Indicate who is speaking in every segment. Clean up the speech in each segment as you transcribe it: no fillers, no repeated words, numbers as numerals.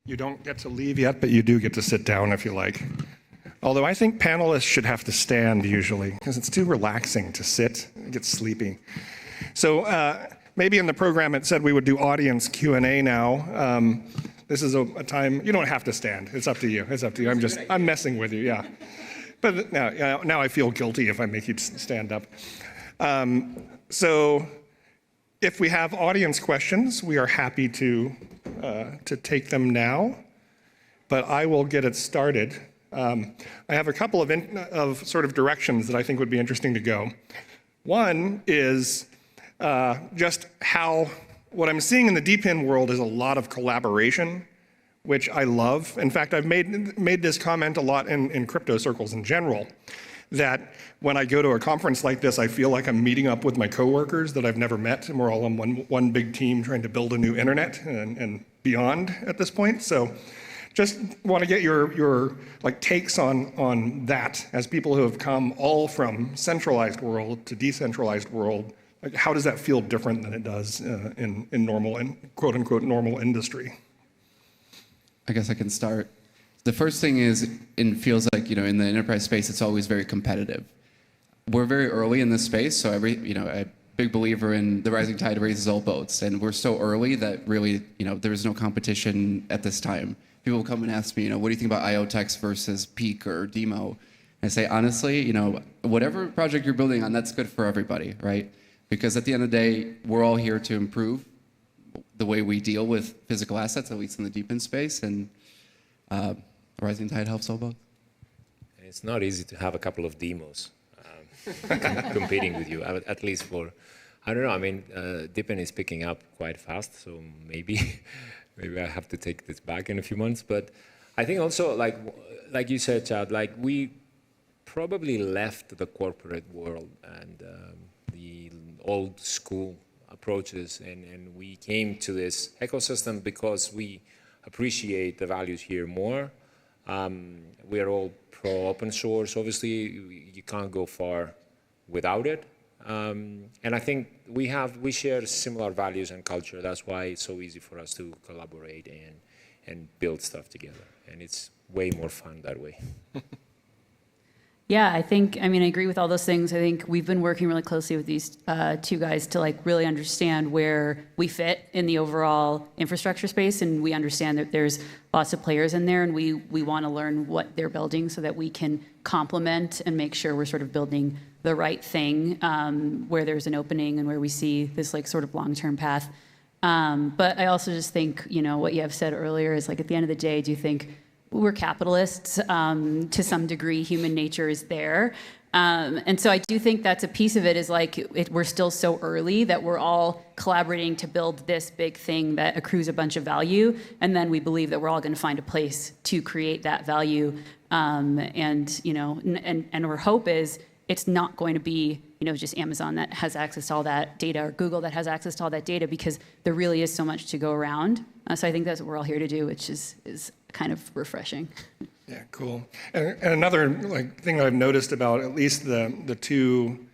Speaker 1: You don't get to leave yet, but you do get to sit down if you like. Although I think panelists should have to stand usually, because it's too relaxing to sit. It gets sleepy. So maybe in the program it said we would do audience Q&A now. This is a time, you don't have to stand. It's up to you. It's up to you. I'm messing with you, yeah. But now I feel guilty if I make you stand up. So if we have audience questions, we are happy to take them now. But I will get it started. I have a couple of sort of directions that I think would be interesting to go. One is just how what I'm seeing in the DePin world is a lot of collaboration, which I love. In fact, I've made this comment a lot in crypto circles in general, that when I go to a conference like this, I feel like I'm meeting up with my coworkers that I've never met, and we're all on one big team trying to build a new internet and beyond at this point. So just want to get your like takes on that as people who have come all from centralized world to decentralized world. Like, how does that feel different than it does in normal and quote unquote normal industry?
Speaker 2: I guess I can start. The first thing is, it feels like, in the enterprise space, it's always very competitive. We're very early in this space, so a big believer in the rising tide raises all boats, and we're so early that really, there is no competition at this time. People come and ask me, what do you think about IoTeX versus Peak or DIMO? And I say, honestly, whatever project you're building on, that's good for everybody, right? Because at the end of the day, we're all here to improve the way we deal with physical assets, at least in the DePin space, and rising tide helps all boats.
Speaker 3: It's not easy to have a couple of demos competing with you, at least for, I don't know, I mean, DePin is picking up quite fast, so maybe I have to take this back in a few months. But I think also, like you said, Chad, like we probably left the corporate world and the old school approaches, and we came to this ecosystem because we appreciate the values here more. We are all pro open source. Obviously, you can't go far without it. And I think we share similar values and culture. That's why it's so easy for us to collaborate and build stuff together. And it's way more fun that way.
Speaker 4: Yeah, I agree with all those things. I think we've been working really closely with these two guys to really understand where we fit in the overall infrastructure space, and we understand that there's lots of players in there, and we want to learn what they're building so that we can complement and make sure we're sort of building the right thing where there's an opening and where we see this sort of long-term path. But I also just think, what you have said earlier is at the end of the day, do you think we're capitalists to some degree? Human nature is there. And so I do think that's a piece of it is we're still so early that we're all collaborating to build this big thing that accrues a bunch of value. And then we believe that we're all going to find a place to create that value. And our hope is it's not going to be, just Amazon that has access to all that data or Google that has access to all that data, because there really is so much to go around. So I think that's what we're all here to do, which is kind of refreshing.
Speaker 1: Yeah, cool. And another thing I've noticed about at least the two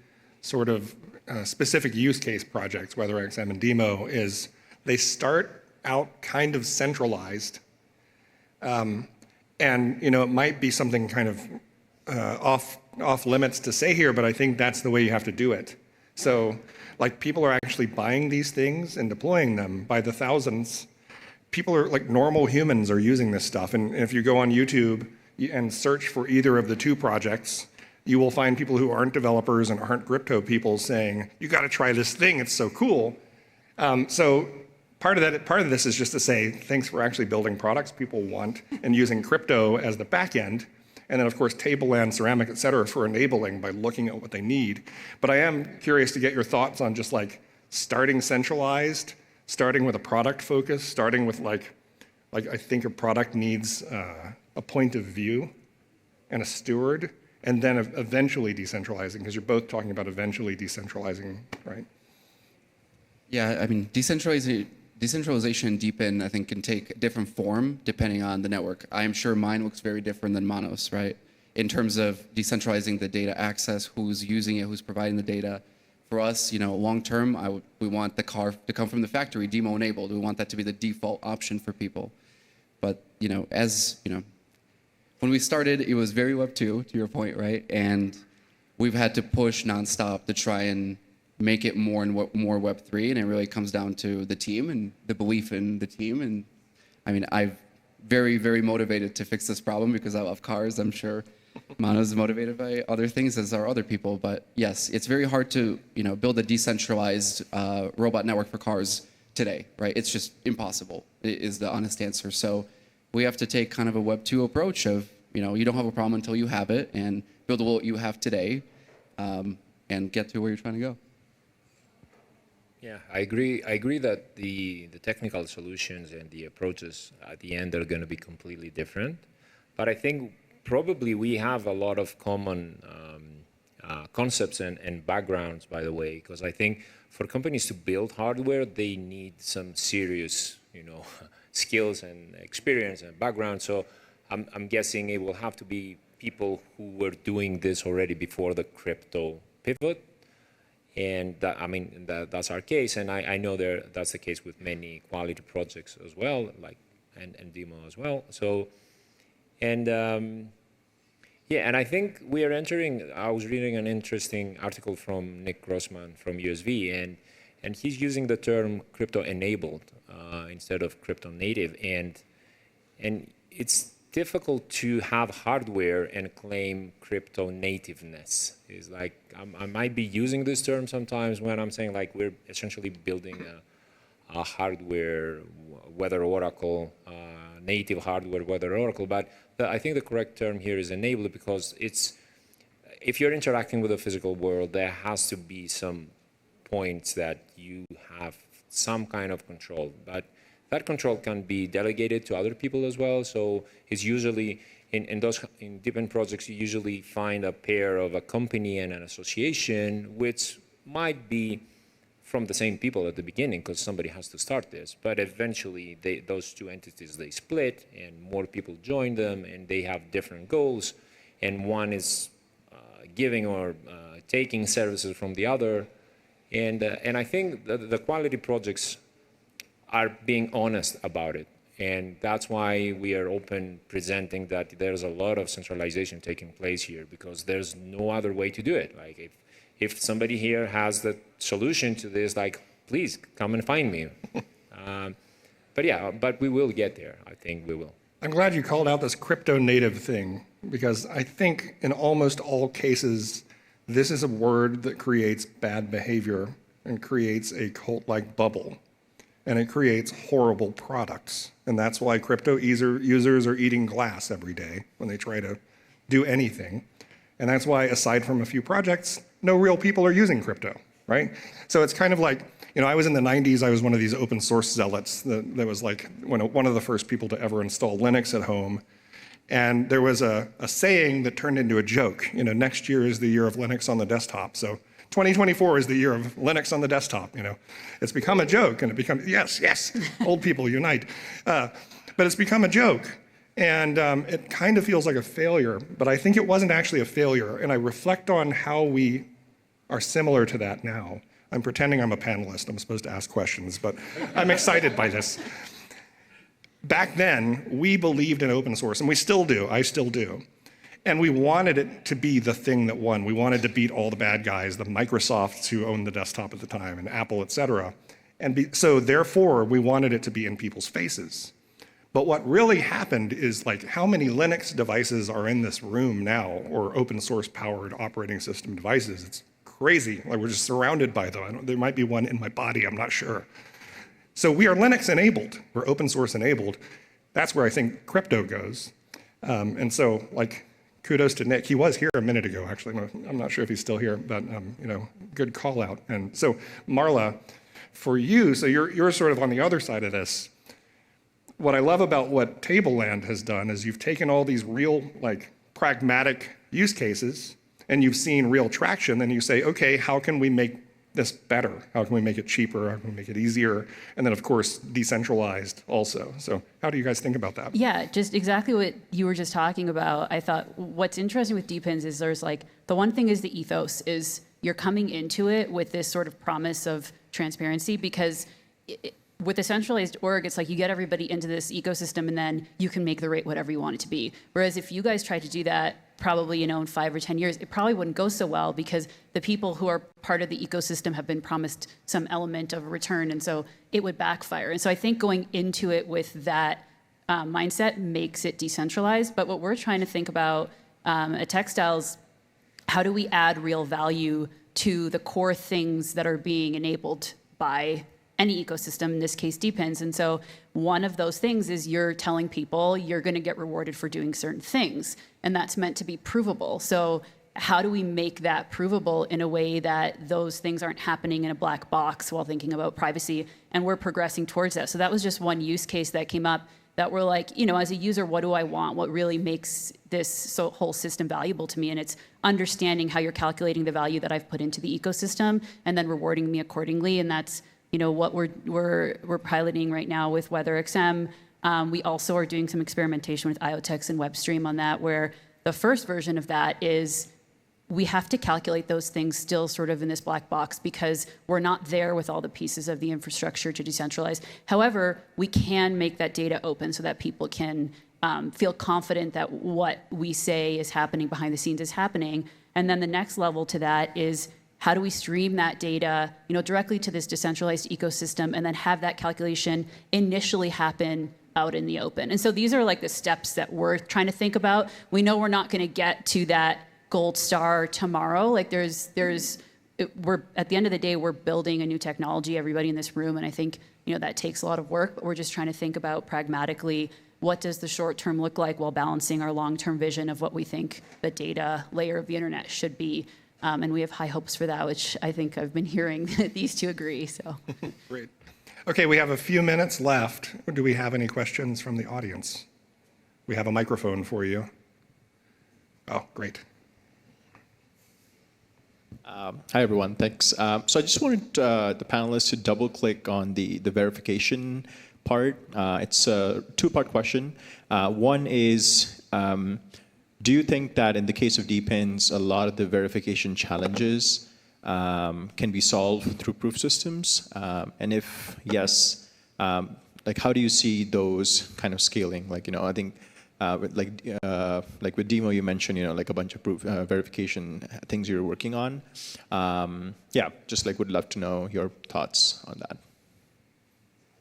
Speaker 1: sort of specific use case projects, WeatherXM and DIMO, is they start out kind of centralized. And it might be something kind of off limits to say here, but I think that's the way you have to do it. So people are actually buying these things and deploying them by the thousands. People are normal humans are using this stuff. And if you go on YouTube and search for either of the two projects, you will find people who aren't developers and aren't crypto people saying, you got to try this thing, it's so cool. So part of this is just to say, thanks for actually building products people want and using crypto as the back end. And then, of course, Tableland, Ceramic, et cetera, for enabling by looking at what they need. But I am curious to get your thoughts on just starting centralized, starting with a product focus, starting with I think a product needs a point of view and a steward, and then eventually decentralizing, because you're both talking about eventually decentralizing, right?
Speaker 2: Yeah, decentralization in DePin, I think, can take a different form depending on the network. I am sure mine looks very different than Manolis, right? In terms of decentralizing the data access, who's using it, who's providing the data. For us, long term, we want the car to come from the factory, DIMO enabled. We want that to be the default option for people. But when we started, it was very Web 2, to your point, right? And we've had to push nonstop to try and make it more and more Web 3, and it really comes down to the team and the belief in the team. And I mean, I'm very, very motivated to fix this problem because I love cars. I'm sure Manolis is motivated by other things, as are other people. But yes, it's very hard to build a decentralized robot network for cars today, right? It's just impossible, is the honest answer. So we have to take kind of a Web 2 approach of, you don't have a problem until you have it, and build what you have today, and get to where you're trying to go.
Speaker 3: Yeah, I agree that the technical solutions and the approaches at the end are going to be completely different. But I think probably we have a lot of common concepts and backgrounds, by the way, because I think for companies to build hardware, they need some serious, skills and experience and background. So I'm guessing it will have to be people who were doing this already before the crypto pivot. And that's our case. And I know that's the case with many quality projects as well, and DIMO as well. So, and I think we are entering, I was reading an interesting article from Nick Grossman from USV, and he's using the term crypto enabled instead of crypto native. And it's difficult to have hardware and claim crypto nativeness. Is like, I might be using this term sometimes when I'm saying like we're essentially building a hardware weather oracle, native hardware weather oracle, but I think the correct term here is enabler, because if you're interacting with the physical world, there has to be some points that you have some kind of control, but that control can be delegated to other people as well. So it's usually, in DePin projects, you usually find a pair of a company and an association, which might be from the same people at the beginning, because somebody has to start this. But eventually, those two entities, they split, and more people join them, and they have different goals. And one is giving or taking services from the other. And I think the quality projects are being honest about it. And that's why we are open presenting that there's a lot of centralization taking place here, because there's no other way to do it. Like if somebody here has the solution to this, like, please come and find me. But we will get there. I think we will.
Speaker 1: I'm glad you called out this crypto native thing, because I think in almost all cases, this is a word that creates bad behavior and creates a cult-like bubble. And it creates horrible products. And that's why crypto users are eating glass every day when they try to do anything. And that's why, aside from a few projects, no real people are using crypto, right? So it's kind of like, I was in the 90s, I was one of these open source zealots that was like one of the first people to ever install Linux at home. And there was a saying that turned into a joke. Next year is the year of Linux on the desktop. So 2024 is the year of Linux on the desktop. It's become a joke, and it becomes, yes, old people unite. But it's become a joke, and it kind of feels like a failure, but I think it wasn't actually a failure, and I reflect on how we are similar to that now. I'm pretending I'm a panelist. I'm supposed to ask questions, but I'm excited by this. Back then, we believed in open source, and we still do. I still do. And we wanted it to be the thing that won. We wanted to beat all the bad guys, the Microsofts who owned the desktop at the time, and Apple, et cetera. So therefore, we wanted it to be in people's faces. But what really happened is, like, how many Linux devices are in this room now, or open source powered operating system devices? It's crazy. Like, we're just surrounded by them. There might be one in my body, I'm not sure. So we are Linux enabled. We're open source enabled. That's where I think crypto goes. And so, like, kudos to Nick. He was here a minute ago, actually. I'm not sure if he's still here, but good call out. And so, Marla, for you, so you're sort of on the other side of this. What I love about what Tableland has done is you've taken all these real, like, pragmatic use cases, and you've seen real traction, and you say, okay, how can we make this better? How can we make it cheaper? How can we make it easier? And then, of course, decentralized also. So how do you guys think about that?
Speaker 4: Yeah, just exactly what you were just talking about. I thought what's interesting with DePins is there's like, the one thing is the ethos is you're coming into it with this sort of promise of transparency, because with a centralized org, it's like you get everybody into this ecosystem and then you can make the rate whatever you want it to be. Whereas if you guys tried to do that, probably, in 5 or 10 years, it probably wouldn't go so well because the people who are part of the ecosystem have been promised some element of a return. And so it would backfire. And so I think going into it with that mindset makes it decentralized. But what we're trying to think about at Textiles, how do we add real value to the core things that are being enabled by any ecosystem, in this case, DePins. And so one of those things is you're telling people you're going to get rewarded for doing certain things, and that's meant to be provable. So how do we make that provable in a way that those things aren't happening in a black box while thinking about privacy? And we're progressing towards that. So that was just one use case that came up that we're like, as a user, what do I want? What really makes this whole system valuable to me? And it's understanding how you're calculating the value that I've put into the ecosystem and then rewarding me accordingly. And that's what we're piloting right now with WeatherXM. We also are doing some experimentation with IoTeX and WebStream on that, where the first version of that is we have to calculate those things still sort of in this black box because we're not there with all the pieces of the infrastructure to decentralize. However, we can make that data open so that people can feel confident that what we say is happening behind the scenes is happening. And then the next level to that is how do we stream that data, directly to this decentralized ecosystem and then have that calculation initially happen out in the open? And so these are like the steps that we're trying to think about. We know we're not going to get to that gold star tomorrow. Like we're at the end of the day, we're building a new technology, everybody in this room. And I think, that takes a lot of work, but we're just trying to think about pragmatically, what does the short term look like while balancing our long-term vision of what we think the data layer of the internet should be. And we have high hopes for that, which I think I've been hearing these two agree. So
Speaker 1: Great. Okay, we have a few minutes left. Do we have any questions from the audience? We have a microphone for you. Oh, great.
Speaker 5: Hi, everyone. Thanks. So I just wanted the panelists to double click on the verification part. It's a two-part question. One is, do you think that in the case of DePins, a lot of the verification challenges can be solved through proof systems? And if yes, how do you see those kind of scaling? I think with DIMO, you mentioned, a bunch of proof verification things you're working on. Just would love to know your thoughts on that.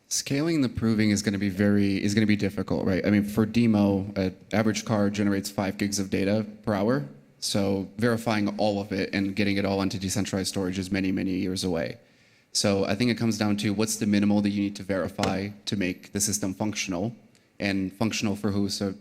Speaker 2: Scaling the proving is going to be difficult, right? I mean, for DIMO, an average car generates 5 gigs of data per hour. So verifying all of it and getting it all onto decentralized storage is many, many years away. So I think it comes down to what's the minimal that you need to verify to make the system functional, and functional for who? So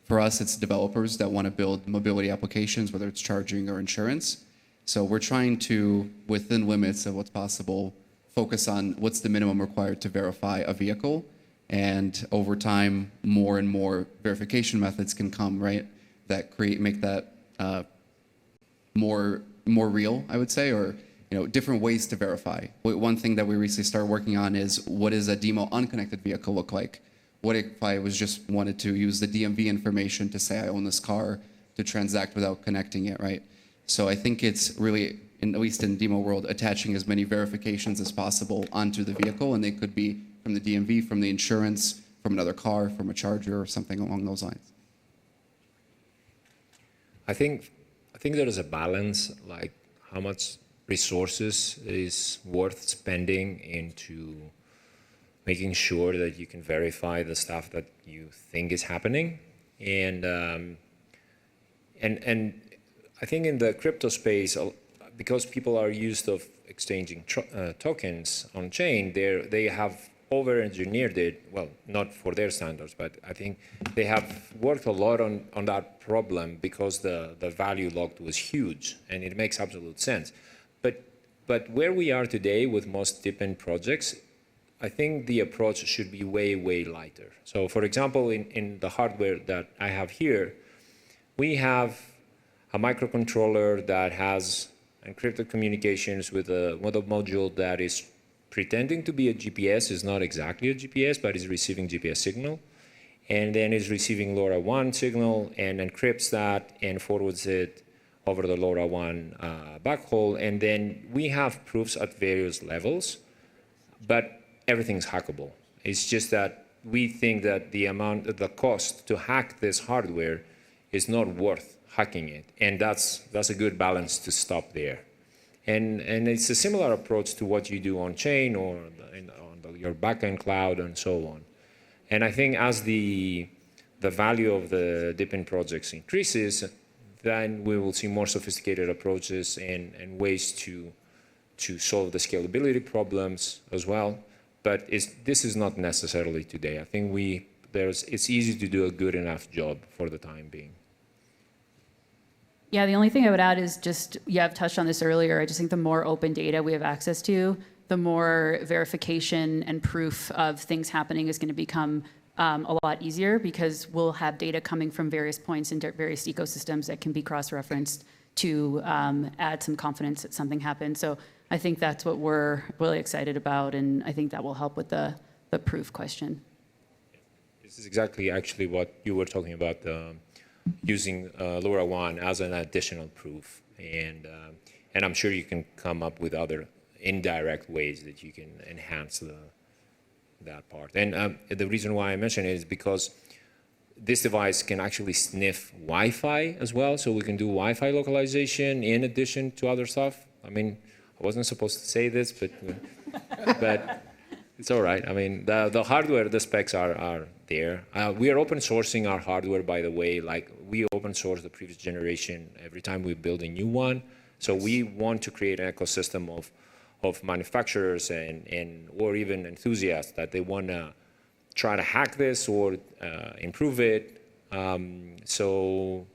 Speaker 2: for us, it's developers that want to build mobility applications, whether it's charging or insurance. So we're trying to, within limits of what's possible, focus on what's the minimum required to verify a vehicle. And over time, more and more verification methods can come, right? That make that more real, I would say, or different ways to verify. One thing that we recently started working on is what does a DIMO unconnected vehicle look like? What if I wanted to use the DMV information to say I own this car to transact without connecting it, right? So I think it's really, at least in DIMO world, attaching as many verifications as possible onto the vehicle, and they could be from the DMV, from the insurance, from another car, from a charger, or something along those lines.
Speaker 3: I think there is a balance, like how much resources is worth spending into making sure that you can verify the stuff that you think is happening, and I think in the crypto space, because people are used of exchanging tokens on chain, they have over-engineered it. Well, not for their standards, but I think they have worked a lot on that problem because the value locked was huge, and it makes absolute sense. But where we are today with most DePin projects, I think the approach should be way, way lighter. So for example, in the hardware that I have here, we have a microcontroller that has encrypted communications with a module that is pretending to be a GPS, is not exactly a GPS, but is receiving GPS signal, and then is receiving LoRaWAN signal and encrypts that and forwards it over the LoRaWAN backhaul. And then we have proofs at various levels, but everything's hackable. It's just that we think that the cost to hack this hardware is not worth hacking it, and that's a good balance to stop there. And it's a similar approach to what you do on chain or on your backend cloud and so on. And I think as the value of the DePin projects increases, then we will see more sophisticated approaches and ways to solve the scalability problems as well. But this is not necessarily today. I think it's easy to do a good enough job for the time being.
Speaker 4: Yeah, the only thing I would add is just, I've touched on this earlier, I just think the more open data we have access to, the more verification and proof of things happening is going to become a lot easier, because we'll have data coming from various points in various ecosystems that can be cross-referenced to add some confidence that something happened. So I think that's what we're really excited about, and I think that will help with the proof question.
Speaker 3: This is exactly actually what you were talking about, using LoRaWAN as an additional proof. And I'm sure you can come up with other indirect ways that you can enhance that part. And the reason why I mention it is because this device can actually sniff Wi-Fi as well, so we can do Wi-Fi localization in addition to other stuff. I mean, I wasn't supposed to say this, but it's all right. I mean, the hardware, the specs are there. We are open sourcing our hardware, by the way. Like, we open source the previous generation every time we build a new one. So we want to create an ecosystem of manufacturers or even enthusiasts that they want to try to hack this or improve it. So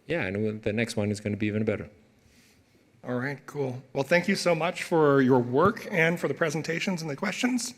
Speaker 3: yeah, and the next one is going to be even better.
Speaker 1: All right, cool. Well, thank you so much for your work and for the presentations and the questions.